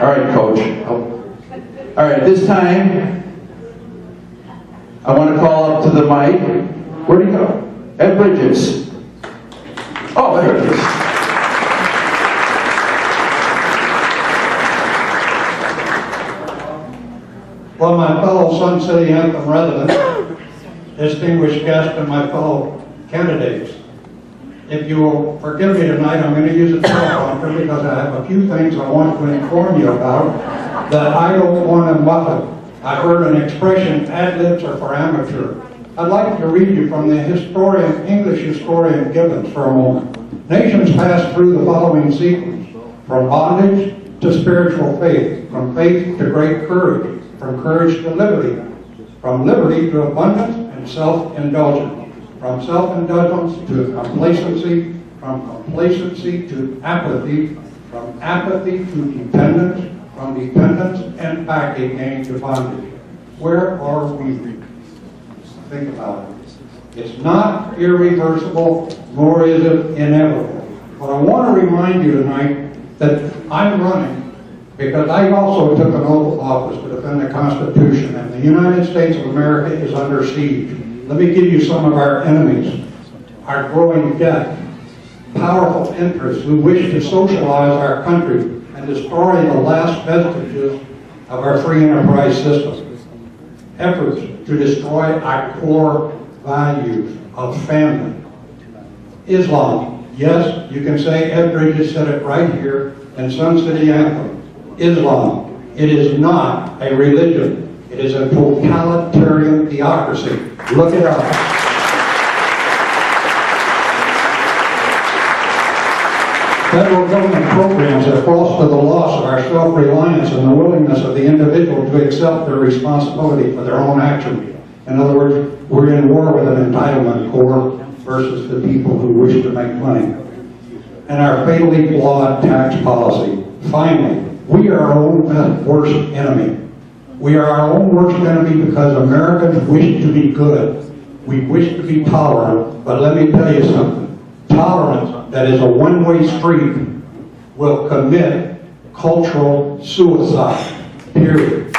All right, Coach. All right, this time, I want to call up to the mic. Where'd he go? Ed Bridges. Oh, there it is. Well, my fellow Sun City Anthem residents, distinguished guests, and my fellow candidates, if you will forgive me tonight, I'm going to use a teleprompter because I have a few things I want to inform you about that I don't want to muffin. I heard an expression, ad-libs are for amateur. I'd like to read you from the English historian Gibbons for a moment. Nations pass through the following sequence: from bondage to spiritual faith, from faith to great courage, from courage to liberty, from liberty to abundance and self-indulgence, from self-indulgence to complacency, from complacency to apathy, from apathy to dependence, from dependence and back again to bondage. Where are we? Think about it. It's not irreversible, nor is it inevitable. But I want to remind you tonight that I'm running because I also took an oath of office to defend the Constitution, and the United States of America is under siege. Let me give you some of our enemies: our growing debt, powerful interests who wish to socialize our country and destroy the last vestiges of our free enterprise system, efforts to destroy our core values of family, Islam. Yes, you can say Ed Bridges said it right here in Sun City Anthem. Islam. It is not a religion. It is a totalitarian theocracy. Look it up. Federal government programs that foster the loss of our self-reliance and the willingness of the individual to accept their responsibility for their own action. In other words, we're in war with an entitlement core versus the people who wish to make money. And our fatally flawed tax policy. Finally, we are our own worst enemy. We are our own worst enemy because Americans wish to be good. We wish to be tolerant, but let me tell you something. Tolerance that is a one-way street will commit cultural suicide. Period.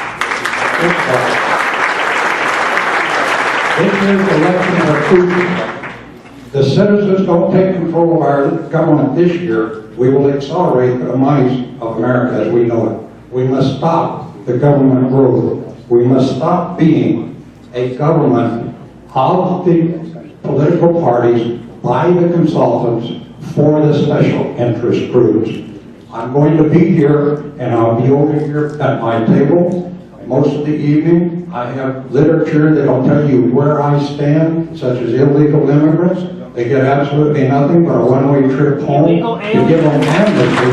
This year's elections are crucial. The citizens don't take control of our government this year, we will accelerate the demise of America as we know it. We must stop the government growth. We must stop being a government of the political parties, by the consultants, for the special interest groups. I'm going to be here, and I'll be over here at my table most of the evening. I have literature that'll tell you where I stand, such as illegal immigrants. They get absolutely nothing but a one-way trip home to give them amnesty.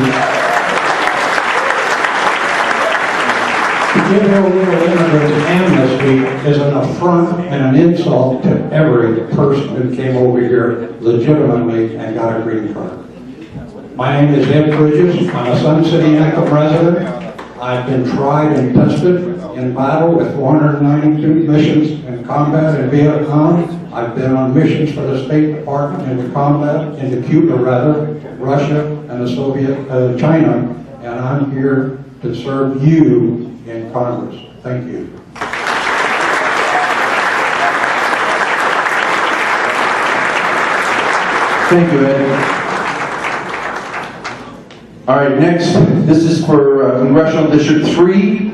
To give illegal immigrants amnesty is an affront and an insult to every person who came over here legitimately and got a green card. My name is Ed Bridges. I'm a Sun City Anthem resident. I've been tried and tested in battle with 492 missions in combat in Vietnam. I've been on missions for the State Department into combat, into Cuba rather, Russia and the Soviet China, and I'm here to serve you in Congress. Thank you. Thank you, Ed. All right, next, this is for Congressional District 3.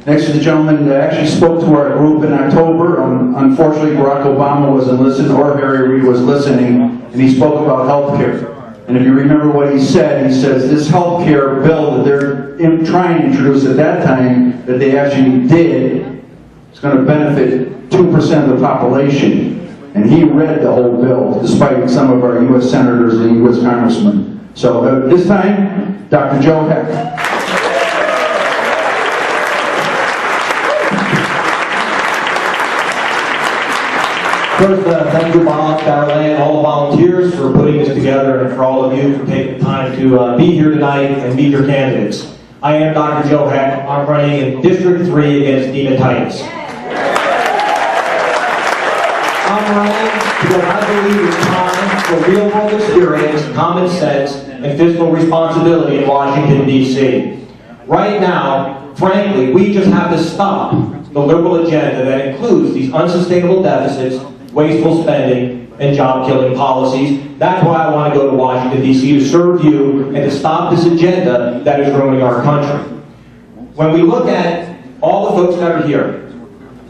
Next is the gentleman that actually spoke to our group in October. Unfortunately, Barack Obama wasn't listening, or Harry Reid was listening, and he spoke about health care. And if you remember what he says, this health care bill that they're trying to introduce at that time, that they actually did, is going to benefit 2% of the population. And he read the whole bill, despite some of our U.S. senators and U.S. congressmen. So this time, Dr. Joe Heck. First, thank you, Bob, Darlene, and all the volunteers for putting this together, and for all of you for taking the time to be here tonight and meet your candidates. I am Dr. Joe Heck. I'm running in District 3 against Dina Titus. I'm running because I believe it's time for real-world experience, common sense, and fiscal responsibility in Washington, D.C. Right now, frankly, we just have to stop the liberal agenda that includes these unsustainable deficits, wasteful spending, and job-killing policies. That's why I want to go to Washington, D.C. to serve you and to stop this agenda that is ruining our country. When we look at all the folks that are here,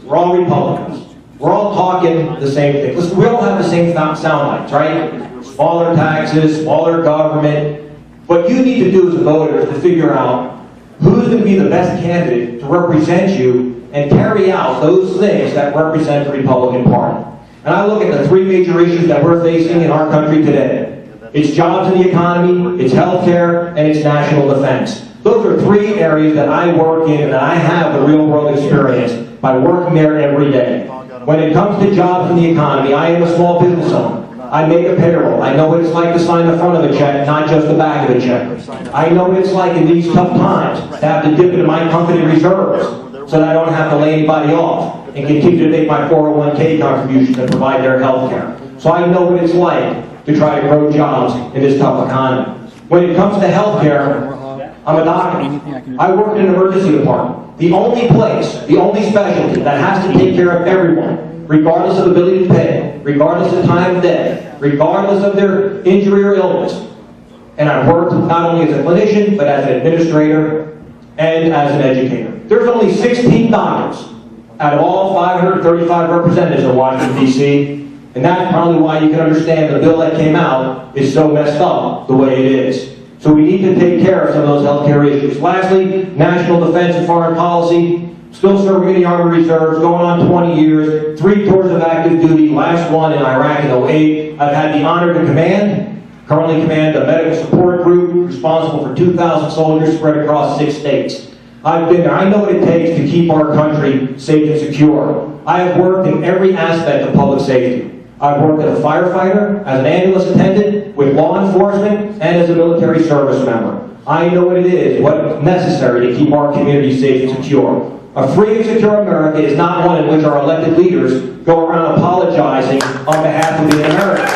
we're all Republicans. We're all talking the same thing. Listen, we all have the same sound bites, right? Smaller taxes, smaller government. What you need to do as a voter is to figure out who's going to be the best candidate to represent you and carry out those things that represent the Republican Party. And I look at the three major issues that we're facing in our country today. It's jobs in the economy, it's healthcare, and it's national defense. Those are three areas that I work in and that I have the real world experience by working there every day. When it comes to jobs in the economy, I am a small business owner. I make a payroll. I know what it's like to sign the front of a check, not just the back of a check. I know what it's like in these tough times to have to dip into my company reserves so that I don't have to lay anybody off and continue to make my 401k contributions and provide their health care. So I know what it's like to try to grow jobs in this tough economy. When it comes to health care, I'm a doctor. I work in an emergency department. The only place, the only specialty that has to take care of everyone, regardless of ability to pay, regardless of time of day, regardless of their injury or illness. And I've worked not only as a clinician, but as an administrator and as an educator. There's only 16 doctors out of all 535 representatives in Washington, D.C., and that's probably why you can understand the bill that came out is so messed up the way it is. So we need to take care of some of those healthcare issues. Lastly, national defense and foreign policy. Still serving in the Army Reserves, going on 20 years, 3 tours of active duty, last one in Iraq in 2008. I've had the honor to currently command a medical support group responsible for 2,000 soldiers spread across 6 states. I've been there. I know what it takes to keep our country safe and secure. I have worked in every aspect of public safety. I've worked as a firefighter, as an ambulance attendant, with law enforcement, and as a military service member. I know what it is, what's necessary to keep our community safe and secure. A free and secure America is not one in which our elected leaders go around apologizing on behalf of the Americans.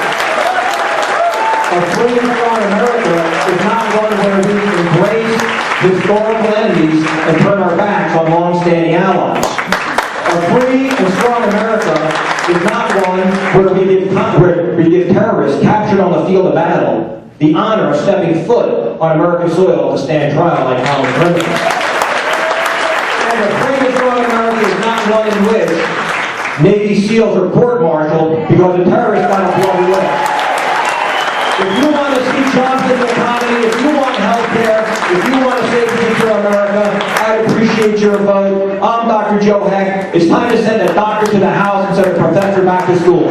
A free and strong America is not one where we embrace historical enemies and turn our backs on long-standing allies. A free and strong America is not one where we give terrorists captured on the field of battle the honor of stepping foot on American soil to stand trial like common criminals. And a free and strong America is not one in which Navy SEALs are court-martialed because the terrorists got a blow away. If you want to see jobs in the economy, if you want health care, if you want to save the future of America, I appreciate your vote. I'm Dr. Joe Heck. It's time to send a doctor to the house and send a professor back to school.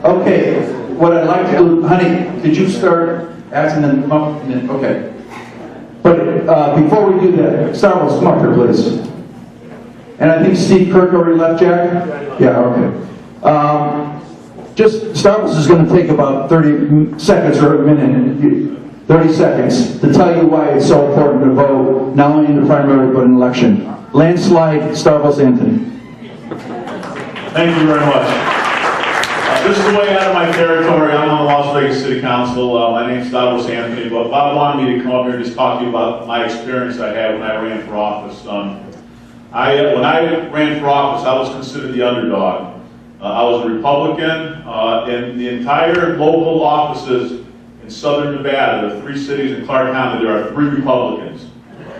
Okay, what I'd like to do, honey, could you start asking them? Okay. But before we do that, start with Smucker, please. And I think Steve Kirk already left, Jack? Yeah, okay. Just, Starbucks is going to take about 30 seconds or a minute, 30 seconds, to tell you why it's so important to vote, not only in the primary, but in election. Landslide, Starbucks Anthony. Thank you very much. This is way out of my territory. I'm on the Las Vegas City Council. My name's Stavros Anthony, but Bob wanted me to come up here and just talk to you about my experience I had when I ran for office. When I ran for office, I was considered the underdog. I was a Republican. In the entire local offices in southern Nevada, the 3 cities in Clark County, there are 3 Republicans.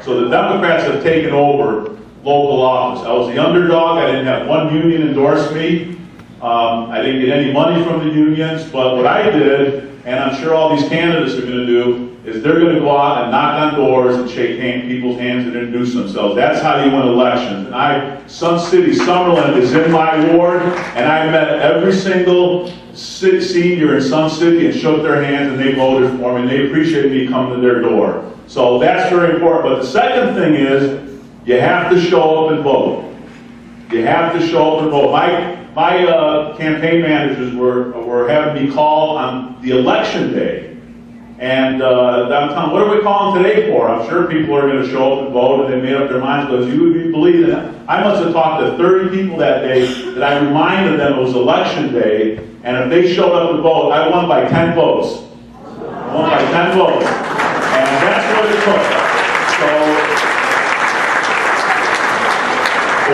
So the Democrats have taken over local office. I was the underdog. I didn't have one union endorse me. I didn't get any money from the unions, but what I did, and I'm sure all these candidates are going to do, is they're going to go out and knock on doors and shake people's hands and introduce themselves. That's how you win elections. And Sun City, Summerlin is in my ward, and I met every single senior in Sun City and shook their hands, and they voted for me, and they appreciated me coming to their door. So that's very important. But the second thing is, you have to show up and vote. You have to show up and vote. My campaign managers were having me call on the election day And downtown, what are we calling today for? I'm sure people are going to show up and vote, and they made up their minds, because you would believe that I must have talked to 30 people that day that I reminded them it was election day, and if they showed up to vote, I won by 10 votes. I won by 10 votes. And that's what it took. So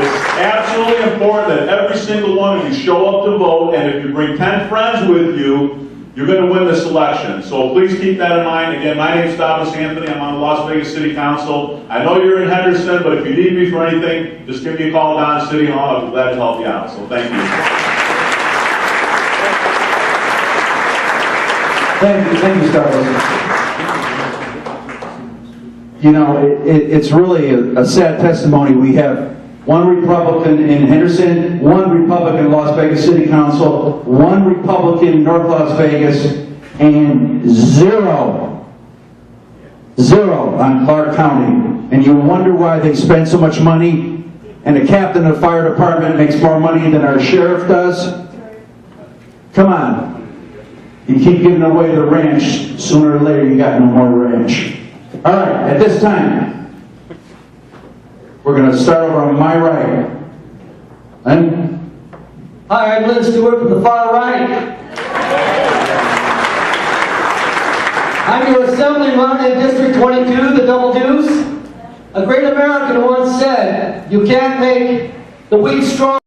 it's absolutely important that every single one of you show up to vote, and if you bring 10 friends with you, you're going to win this election. So please keep that in mind. Again, my name's Thomas Anthony. I'm on the Las Vegas City Council. I know you're in Henderson, but if you need me for anything, just give me a call down at City Hall. I'll be glad to help you out. So thank you. Thank you, Starbucks. You know, it's really a sad testimony. We have one Republican in Henderson, one Republican in Las Vegas City Council, one Republican in North Las Vegas, and zero on Clark County. And you wonder why they spend so much money, and the captain of the fire department makes more money than our sheriff does. Come on. You keep giving away the ranch, sooner or later you got no more ranch. All right, at this time, we're going to start over on my right. And Hi, I'm Lynn Stewart from the far right. I'm your assemblyman in District 22, the Double Deuce. A great American once said, you can't make the wheat strong.